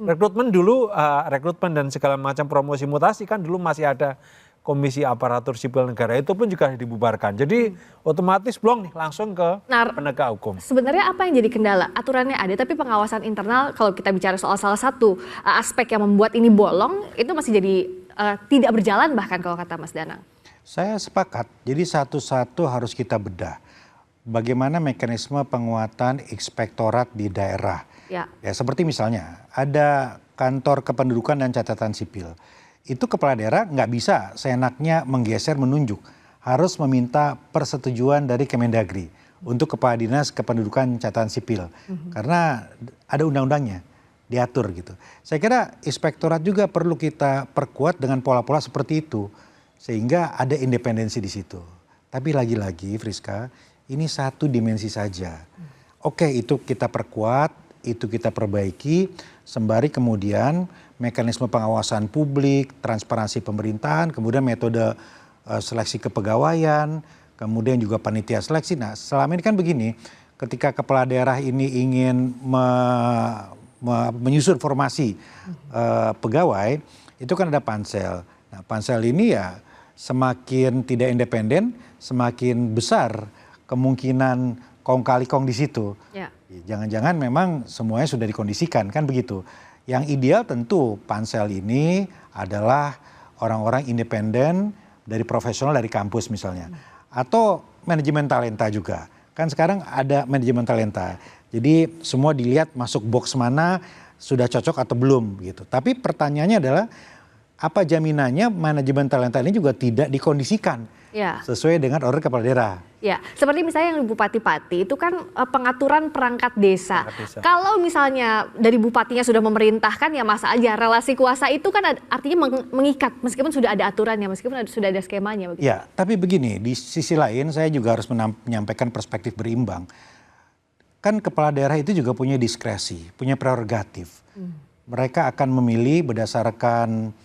Rekrutmen dulu, rekrutmen dan segala macam promosi mutasi kan dulu masih ada Komisi Aparatur Sipil Negara, itu pun juga dibubarkan. Jadi otomatis blong nih langsung ke penegak hukum. Sebenarnya apa yang jadi kendala? Aturannya ada, tapi pengawasan internal kalau kita bicara soal salah satu aspek yang membuat ini bolong, itu masih jadi tidak berjalan bahkan kalau kata Mas Danang. Saya sepakat, jadi satu-satu harus kita bedah. Bagaimana mekanisme penguatan inspektorat di daerah. Ya, seperti misalnya ada kantor kependudukan dan catatan sipil. Itu kepala daerah nggak bisa seenaknya menggeser menunjuk. Harus meminta persetujuan dari Kemendagri untuk kepala dinas kependudukan catatan sipil. Karena ada undang-undangnya, diatur gitu. Saya kira inspektorat juga perlu kita perkuat dengan pola-pola seperti itu. Sehingga ada independensi di situ. Tapi lagi-lagi Friska, ini satu dimensi saja. Oke, itu kita perkuat, itu kita perbaiki, sembari kemudian mekanisme pengawasan publik, transparansi pemerintahan, kemudian metode seleksi kepegawaian, kemudian juga panitia seleksi. Nah, selama ini kan begini, ketika kepala daerah ini ingin menyusun formasi pegawai, itu kan ada pansel. Nah, pansel ini ya semakin tidak independen, semakin besar kemungkinan kong kali kong di situ. Jangan-jangan memang semuanya sudah dikondisikan, kan begitu. Yang ideal tentu pansel ini adalah orang-orang independen dari profesional dari kampus misalnya. Atau manajemen talenta juga. Kan sekarang ada manajemen talenta. Jadi semua dilihat masuk box mana, sudah cocok atau belum gitu. Tapi pertanyaannya adalah apa jaminannya manajemen talenta ini juga tidak dikondisikan sesuai dengan order kepala daerah. Ya, seperti misalnya yang Bupati Pati itu kan pengaturan perangkat desa. Kalau misalnya dari bupatinya sudah memerintahkan ya masa aja, relasi kuasa itu kan artinya mengikat meskipun sudah ada aturannya, meskipun sudah ada skemanya. Begitu. Ya, tapi begini, di sisi lain saya juga harus menyampaikan perspektif berimbang. Kan kepala daerah itu juga punya diskresi, punya prerogatif. Mereka akan memilih berdasarkan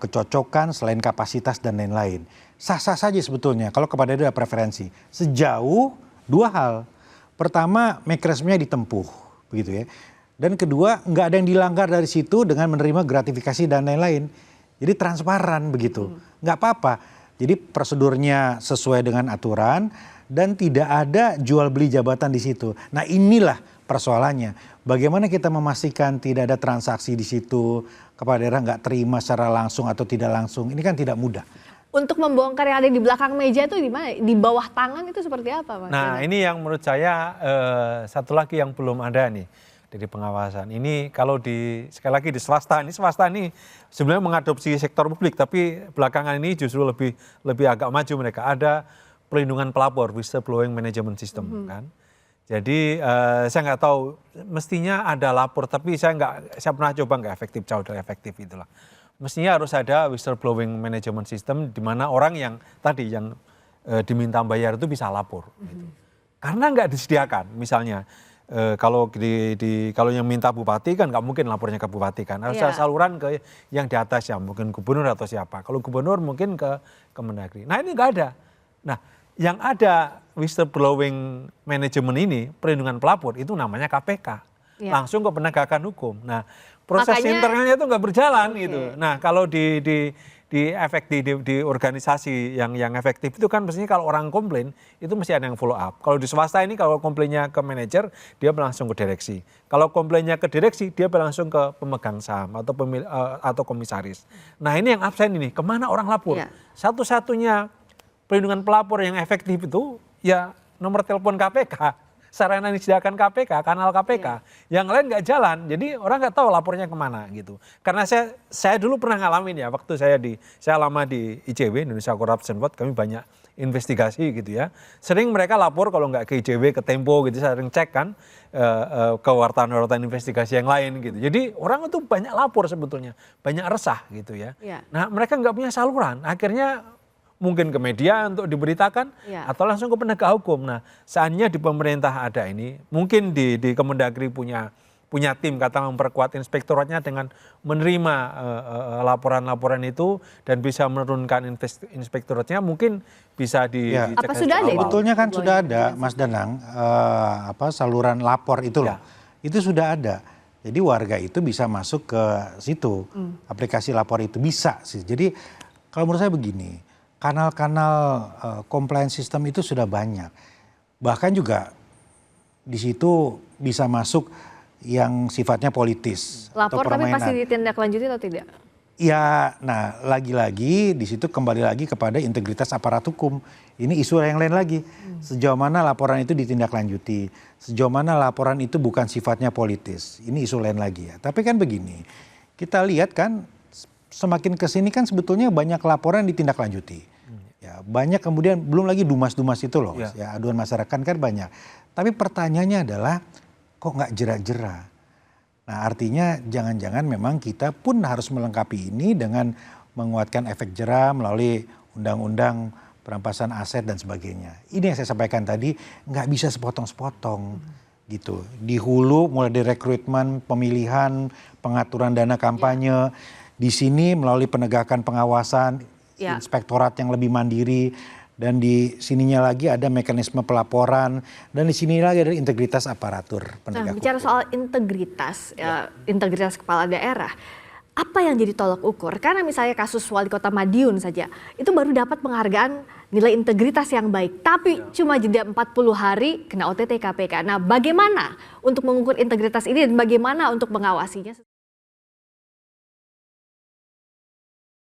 kecocokan selain kapasitas dan lain-lain. Sah-sah saja sebetulnya kalau kepada dia ada preferensi. Sejauh dua hal. Pertama, mekanismenya ditempuh, begitu ya. Dan kedua, nggak ada yang dilanggar dari situ dengan menerima gratifikasi dan lain-lain. Jadi transparan begitu. Nggak apa-apa. Jadi prosedurnya sesuai dengan aturan dan tidak ada jual beli jabatan di situ. Nah, inilah persoalannya. Bagaimana kita memastikan tidak ada transaksi di situ, kepala daerah nggak terima secara langsung atau tidak langsung. Ini kan tidak mudah. Untuk membongkar yang ada di belakang meja itu di mana? Di bawah tangan itu seperti apa, Mas? Nah, ini yang menurut saya satu lagi yang belum ada nih dari pengawasan. Ini kalau sekali lagi di swasta ini sebenarnya mengadopsi sektor publik, tapi belakangan ini justru lebih agak maju mereka. Ada pelindungan pelapor, whistleblowing management system kan. Jadi saya nggak tahu, mestinya ada lapor, tapi saya pernah coba nggak efektif, jauh dari efektif itulah. Mestinya harus ada whistleblowing management system di mana orang yang diminta bayar itu bisa lapor. Gitu. Karena nggak disediakan, misalnya kalau kalau yang minta bupati kan nggak mungkin lapornya ke bupati kan, harus ada saluran ke yang di atas ya, mungkin gubernur atau siapa. Kalau gubernur mungkin ke Kemendagri. Nah ini nggak ada. Nah yang ada whistleblowing management ini, perlindungan pelapor itu namanya KPK. Langsung ke penegakan hukum. Nah proses internalnya itu nggak berjalan gitu. Nah kalau di organisasi yang efektif itu kan mestinya kalau orang komplain itu mesti ada yang follow up. Kalau di swasta ini kalau komplainnya ke manajer dia langsung ke direksi. Kalau komplainnya ke direksi dia langsung ke pemegang saham atau komisaris. Nah ini yang absen ini, kemana orang lapor? Satu-satunya perlindungan pelapor yang efektif itu ya nomor telepon KPK. Sarana yang disediakan KPK, kanal KPK, yang lain nggak jalan, jadi orang nggak tahu lapornya kemana gitu. Karena saya dulu pernah ngalamin ya, waktu saya lama di ICW, Indonesia Corruption Watch, kami banyak investigasi gitu ya. Sering mereka lapor kalau nggak ke ICW, ke Tempo gitu, sering cek kan ke wartawan-wartawan investigasi yang lain gitu. Jadi orang itu banyak lapor sebetulnya, banyak resah gitu ya. Nah mereka nggak punya saluran, akhirnya mungkin ke media untuk diberitakan atau langsung ke penegak hukum. Nah, seandainya di pemerintah ada ini, mungkin di Kemendagri punya tim kata memperkuat inspektoratnya dengan menerima laporan-laporan itu dan bisa menurunkan inspektoratnya, mungkin bisa dicek. Apa sudah ada? Sebetulnya kan sudah ada, Mas Danang, saluran lapor itu loh. Itu sudah ada. Jadi warga itu bisa masuk ke situ, aplikasi lapor itu bisa sih. Jadi kalau menurut saya begini, kanal-kanal compliance system itu sudah banyak. Bahkan juga di situ bisa masuk yang sifatnya politis. Lapor atau tapi permainan. pasti ditindaklanjuti atau tidak? Ya, nah lagi-lagi di situ kembali lagi kepada integritas aparat hukum. Ini isu yang lain lagi. Sejauh mana laporan itu ditindaklanjuti, sejauh mana laporan itu bukan sifatnya politis. Ini isu lain lagi ya. Tapi kan begini, kita lihat kan semakin kesini kan sebetulnya banyak laporan ditindaklanjuti. Ya, banyak kemudian belum lagi dumas-dumas itu loh, ya aduan masyarakat kan banyak. Tapi pertanyaannya adalah kok nggak jerak-jerak? Nah artinya jangan-jangan memang kita pun harus melengkapi ini dengan menguatkan efek jera melalui undang-undang perampasan aset dan sebagainya. Ini yang saya sampaikan tadi, nggak bisa sepotong-sepotong gitu. Di hulu mulai dari rekrutmen, pemilihan, pengaturan dana kampanye. Di sini melalui penegakan pengawasan, inspektorat yang lebih mandiri. Dan di sininya lagi ada mekanisme pelaporan, dan di sini lagi ada integritas aparatur penegak hukum. Bicara soal integritas, integritas kepala daerah, apa yang jadi tolak ukur? Karena misalnya kasus wali kota Madiun saja, itu baru dapat penghargaan nilai integritas yang baik, tapi cuma jeda 40 hari kena OTT KPK. Nah, bagaimana untuk mengukur integritas ini dan bagaimana untuk mengawasinya?